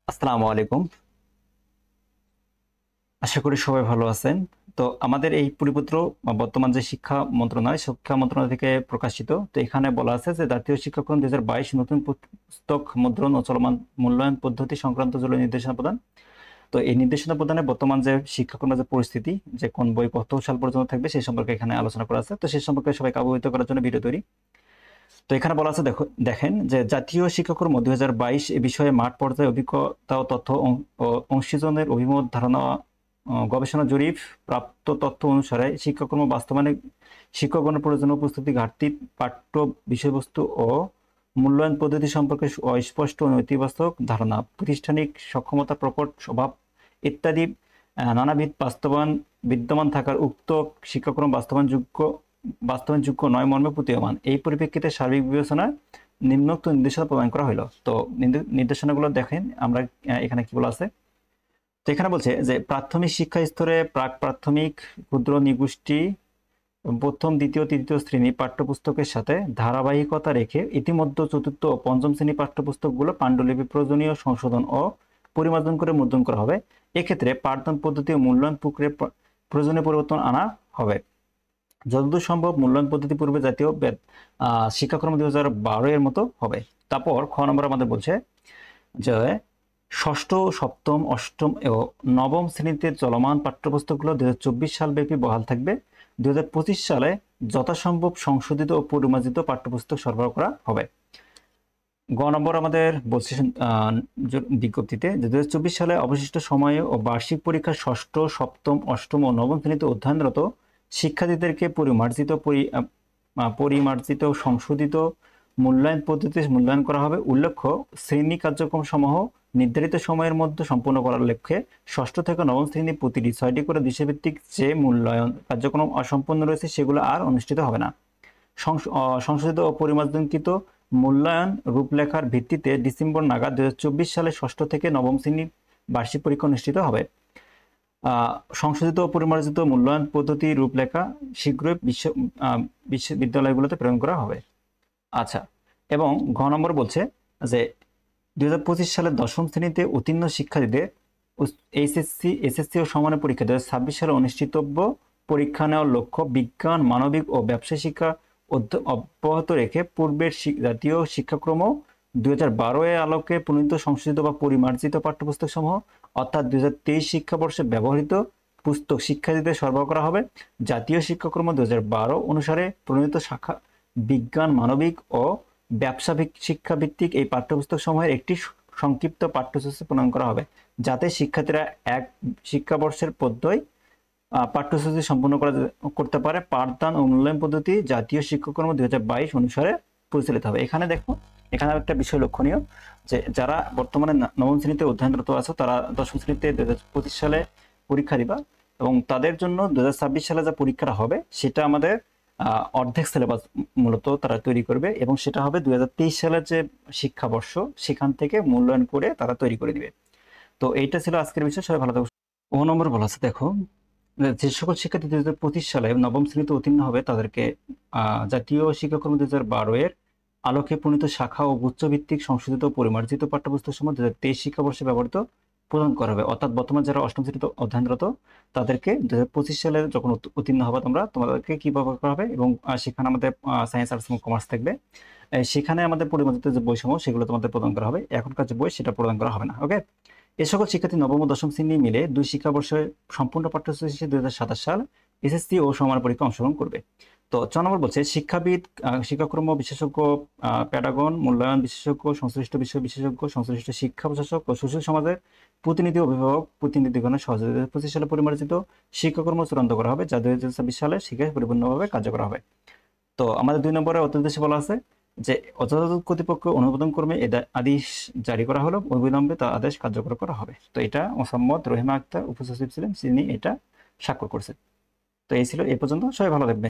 আসসালামু আলাইকুম। আশা করি সবাই ভালো আছেন। তো আমাদের এই পরিপত্র বর্তমান যে শিক্ষা মন্ত্রণালয় থেকে প্রকাশিত। তো এখানে বলা আছে যে জাতীয় শিক্ষাক্রম 2022 নতুন পুস্তক মুদ্রণ ও চলমান মূল্যায়ন পদ্ধতি সংক্রান্ত জরুরি নির্দেশনা প্রদান। তো এই নির্দেশনা প্রদানে বর্তমান যে শিক্ষাক্রমের যে পরিস্থিতি, যে কোন বই কত সাল পর্যন্ত থাকবে সেই সম্পর্কে এখানে আলোচনা করা আছে। তো সেই সম্পর্কে সবাইকে অবহিত করার জন্য ভিডিও তৈরি। তো এখানে বলা আছে, দেখেন যে জাতীয় শিক্ষাক্রম 2022 এ বিষয়ে মাঠ পর্যায়ে অভিজ্ঞতা ও তথ্য ও অংশীজনের অভিমত ধারণা গবেষণা জরিপ প্রাপ্ত তথ্য অনুসারে শিক্ষাক্রম বাস্তবায়নে শিক্ষকগণের প্রয়োজনীয় উপস্থিতি ঘাটতি, পাঠ্য বিষয়বস্তু ও মূল্যায়ন পদ্ধতি সম্পর্কে অস্পষ্ট ও নেতিবাচক ধারণা, প্রাতিষ্ঠানিক সক্ষমতা প্রকট স্বভাব ইত্যাদি নানাবিধ বাস্তবায়ন বিদ্যমান থাকার উক্ত শিক্ষাক্রম বাস্তবায়নযোগ্য নয় মর্মে প্রতীয়মান। এই পরিপ্রেক্ষিতে সার্বিক বিবেচনায় নিম্নোক্ত নির্দেশনা প্রদান করা হলো। তো নির্দেশনাগুলো দেখেন আমরা এখানে কি বলা আছে। তো এখানে বলছে যে প্রাথমিক শিক্ষা স্তরে প্রাক প্রাথমিক, ক্ষুদ্র নিগোষ্ঠী, প্রথম, দ্বিতীয়, তৃতীয় শ্রেণী পাঠ্যপুস্তকের সাথে ধারাবাহিকতা রেখে ইতিমধ্যে চতুর্থ ও পঞ্চম শ্রেণী পাঠ্যপুস্তকগুলো পাণ্ডুলিপি প্রয়োজনীয় সংশোধন ও পরিমার্জন করে মুদ্রণ করা হবে। এক্ষেত্রে পাঠদান পদ্ধতি ও মূল্যায়ন প্রক্রিয়ায় প্রয়োজনীয় পরিবর্তন আনা হবে। যতদূর সম্ভব মূল্যায়ন পদ্ধতি পূর্বে জাতীয় শিক্ষাক্রম 2012 এর মতো হবে। তারপর খ নম্বর আমাদের বলছে যে ষষ্ঠ, সপ্তম, অষ্টম ও নবম শ্রেণীতে চলমান পাঠ্যপুস্তকগুলো 2024 সাল ব্যাপী বহাল থাকবে। 2025 সালে যথাসম্ভব সংশোধিত ও পরিমার্জিত পাঠ্যপুস্তক সরবরাহ করা হবে। গ নম্বর আমাদের বলছে বিজ্ঞপ্তিতে যে 2024 সালে অবশিষ্ট সময়ে ও বার্ষিক পরীক্ষার ষষ্ঠ, সপ্তম, অষ্টম ও নবম শ্রেণীতে অধ্যয়নরত শিক্ষার্থীদেরকে পরিমার্জিত সংশোধিত মূল্যায়ন পদ্ধতিতে মূল্যায়ন করা হবে। উল্লেখ্য, শ্রেণী কার্যক্রম সমূহ নির্ধারিত সময়ের মধ্যে সম্পন্ন করার লক্ষ্যে ষষ্ঠ থেকে নবম শ্রেণী প্রতিটি 6টি করে বিষয়ভিত্তিক যে মূল্যায়ন কার্যক্রম অসম্পন্ন রয়েছে সেগুলো আর অনুষ্ঠিত হবে না। সংশোধিত ও পরিমার্জনকৃত মূল্যায়ন রূপলেখার ভিত্তিতে ডিসেম্বর নাগাদ 2024 সালে ষষ্ঠ থেকে নবম শ্রেণী বার্ষিক পরীক্ষা অনুষ্ঠিত হবে। সংশোধিত ও পরিমার্জিত মূল্যায়ন পদ্ধতি রূপলেখা শীঘ্রই বিশ্ববিদ্যালয়গুলোতে প্রেরণ করা হবে। আচ্ছা, এবং ঘ নম্বর বলছে যে 2025 সালের দশম শ্রেণীতে উত্তীর্ণ শিক্ষার্থীদের এসএসসি ও সমানের পরীক্ষা 2026 সালে অনুষ্ঠিতব্য পরীক্ষা নেওয়ার লক্ষ্য বিজ্ঞান, মানবিক ও ব্যবসায় শিক্ষা অব্যাহত রেখে পূর্বের জাতীয় শিক্ষাক্রম 2012 এর আলোকে প্রণীত সংশোধিত বা পরিমার্জিত পাঠ্যপুস্তক সমূহ অর্থাৎ 2023 শিক্ষাবর্ষে ব্যবহৃত পুস্তক শিক্ষার্থীদের সরবরাহ করা হবে। জাতীয় শিক্ষাক্রম 2012 অনুসারে প্রণীত শাখা বিজ্ঞান, মানবিক ও ব্যবসা শিক্ষাভিত্তিক এই পাঠ্যপুস্তক সমূহের একটি সংক্ষিপ্ত পাঠ্যসূচি প্রণয়ন করা হবে, যাতে শিক্ষার্থীরা এক শিক্ষাবর্ষের পদ্ধতি পাঠ্যসূচি সম্পন্ন করতে পারে। পাঠদান ও মূল্যায়ন পদ্ধতি জাতীয় শিক্ষাক্রম 2022 অনুসারে পরিচালিত হবে। এখানে দেখো, এখানে একটা বিষয় লক্ষণীয় যে যারা বর্তমানে নবম শ্রেণীতে অধ্যয়নরত আছে তারা দশম শ্রেণীতে 2025 সালে পরীক্ষা দিবা, এবং তাদের জন্য 2026 সালে যে পরীক্ষাটা হবে সেটা আমাদের অর্ধেক সিলেবাস মূলত তারা তৈরি করবে, এবং সেটা হবে 2023 সালের যে শিক্ষাবর্ষ সেখান থেকে মূল্যায়ন করে তারা তৈরি করে দিবে। তো এইটা ছিল আজকের বিষয়। সবাই ভালো থাকো। ও নম্বর বলা আছে, দেখো যে সকল শিক্ষার্থী 2025 সালে নবম শ্রেণীতে উত্তীর্ণ হবে তাদেরকে জাতীয় শিক্ষাক্রম 2012 এর আলোকে প্রণীত শাখা ও গুচ্ছভিত্তিক সংশোধিত পরিমার্জিত পাঠ্যপুস্তক সমূহ 2023 শিক্ষাবর্ষে ব্যবহৃত প্রদান করা হবে। অর্থাৎ বর্তমান যারা অষ্টম শ্রেণীতে অধ্যয়নরত তাদেরকে 2025 সালে যখন উত্তীর্ণ হবে তোমাদেরকে কি ব্যবহার করা হবে, এবং সেখানে আমাদের সায়েন্স, আর্টস এবং কমার্স থাকবে। সেখানে আমাদের পরিমার্জিত যে বইসমূহ সেগুলো তোমাদের প্রদান করা হবে। এখনকার যে বই সেটা প্রদান করা হবে না। ওকে, এ সকল শিক্ষার্থী নবম ও দশম শ্রেণী মিলে 2 শিক্ষাবর্ষে সম্পূর্ণ পাঠ্যসূচি 2027 সাল এসএসসি ও সমান পরীক্ষা অংশগ্রহণ করবে। তো 4 নম্বর বলছে শিক্ষাবিদ, শিক্ষাক্রম বিশেষজ্ঞ, প্যাডাগন, মূল্যায়ন বিশেষজ্ঞ, সংশ্লিষ্ট বিষয় বিশেষজ্ঞ, সংশ্লিষ্ট শিক্ষা প্রশাসক ও সুশীল সমাজের প্রতিনিধি, অভিভাবক প্রতিনিধিগণের সহযোগিতা 2025 সালে পরিমার্জিত শিক্ষাক্রম চূড়ান্ত করা হবে, যা 2026 সালে শিক্ষা পরিপূর্ণভাবে কার্যকর হবে। তো আমাদের 2 নম্বরে অধ্যাদেশে বলা আছে যে যথাযথ কর্তৃপক্ষ অনুমোদন ক্রমে আদেশ জারি করা হলো, অবিলম্বে তা আদেশ কার্যকর করা হবে। তো এটা মোসাম্মদ রহিমা আক্তার উপসচিব ছিলেন, তিনি এটা স্বাক্ষর করছেন। তো এই ছিল এই পর্যন্ত। সবাই ভালো থাকবেন।